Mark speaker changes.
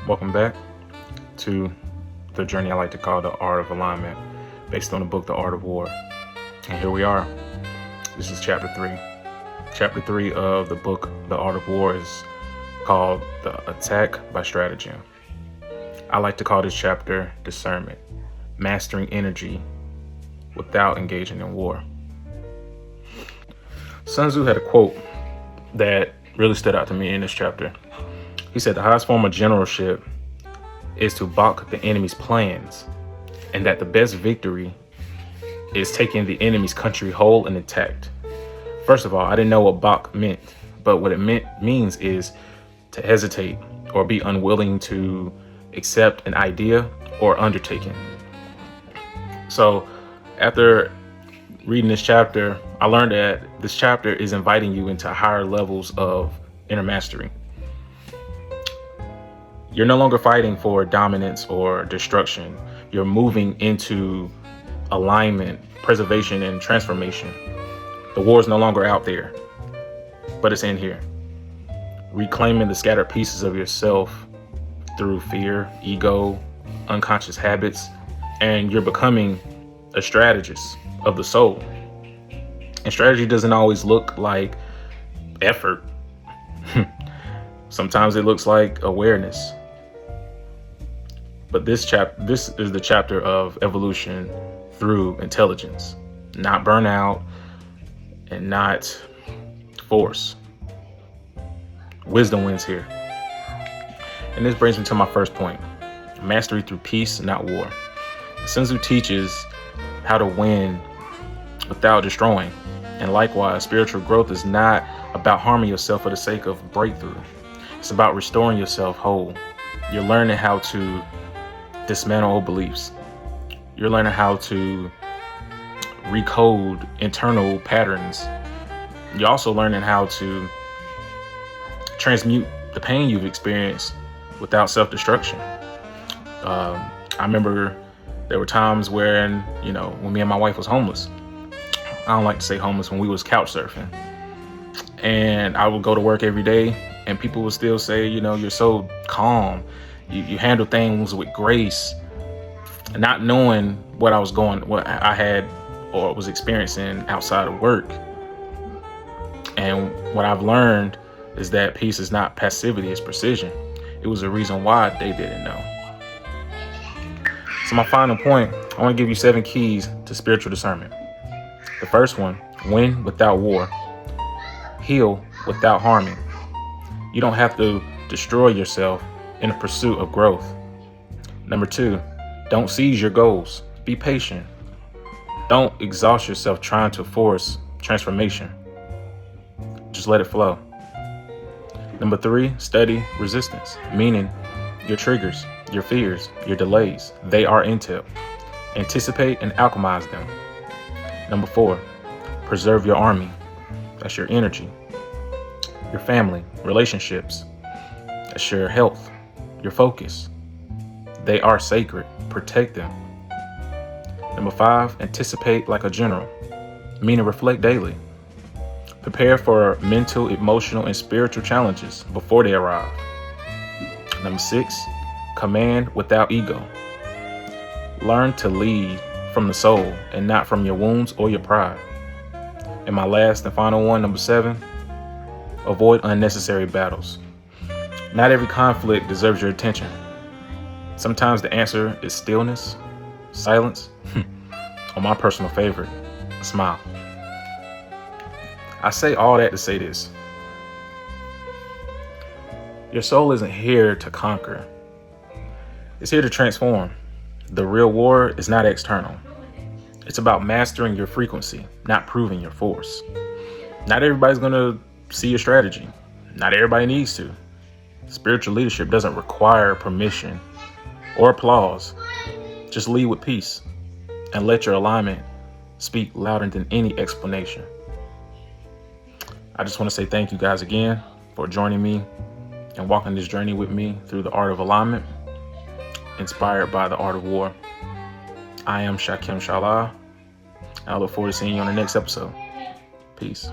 Speaker 1: Welcome back to the journey I like to call the Art of Alignment, based on the book The Art of War. And here we are. This is chapter 3. Chapter 3 of the book The Art of War is called The Attack by Stratagem. I like to call this chapter Discernment, mastering energy without engaging in war. Sun Tzu had a quote that really stood out to me in this chapter. He said the highest form of generalship is to balk the enemy's plans, and that the best victory is taking the enemy's country whole and intact. First of all, I didn't know what balk meant, but what it means is to hesitate or be unwilling to accept an idea or undertaking. So after reading this chapter, I learned that this chapter is inviting you into higher levels of inner mastery. You're no longer fighting for dominance or destruction. You're moving into alignment, preservation, and transformation. The war is no longer out there, but it's in here. Reclaiming the scattered pieces of yourself through fear, ego, unconscious habits, and you're becoming a strategist of the soul. And strategy doesn't always look like effort. Sometimes it looks like awareness. But this is the chapter of evolution through intelligence, not burnout and not force. Wisdom wins here. And this brings me to my first point: mastery through peace, not war. Sun Tzu teaches how to win without destroying. And likewise, spiritual growth is not about harming yourself for the sake of breakthrough. It's about restoring yourself whole. You're learning how to dismantle old beliefs. You're learning how to recode internal patterns. You're also learning how to transmute the pain you've experienced without self-destruction. I remember there were times when me and my wife was homeless. I don't like to say homeless, when we was couch surfing. And I would go to work every day and people would still say, you're so calm. You handle things with grace, not knowing what I had or was experiencing outside of work. And what I've learned is that peace is not passivity, it's precision. It was a reason why they didn't know. So my final point, I want to give you 7 keys to spiritual discernment. The first one: win without war, heal without harming. You don't have to destroy yourself in a pursuit of growth. Number 2, don't seize your goals. Be patient. Don't exhaust yourself trying to force transformation. Just let it flow. Number 3, study resistance, meaning your triggers, your fears, your delays. They are intel. Anticipate and alchemize them. Number 4, preserve your army. That's your energy, your family, relationships. That's your health, your focus. They are sacred. Protect them. Number 5, anticipate like a general, meaning reflect daily. Prepare for mental, emotional, and spiritual challenges before they arrive. Number 6, command without ego. Learn to lead from the soul and not from your wounds or your pride. And my last and final one, number 7, avoid unnecessary battles. Not every conflict deserves your attention. Sometimes the answer is stillness, silence, or my personal favorite, a smile. I say all that to say this: your soul isn't here to conquer. It's here to transform. The real war is not external. It's about mastering your frequency, not proving your force. Not everybody's going to see your strategy. Not everybody needs to. Spiritual leadership doesn't require permission or applause. Just lead with peace and let your alignment speak louder than any explanation. I just want to say thank you guys again for joining me and walking this journey with me through the art of alignment, inspired by the art of war. I am Shakim Shala, and I look forward to seeing you on the next episode. Peace.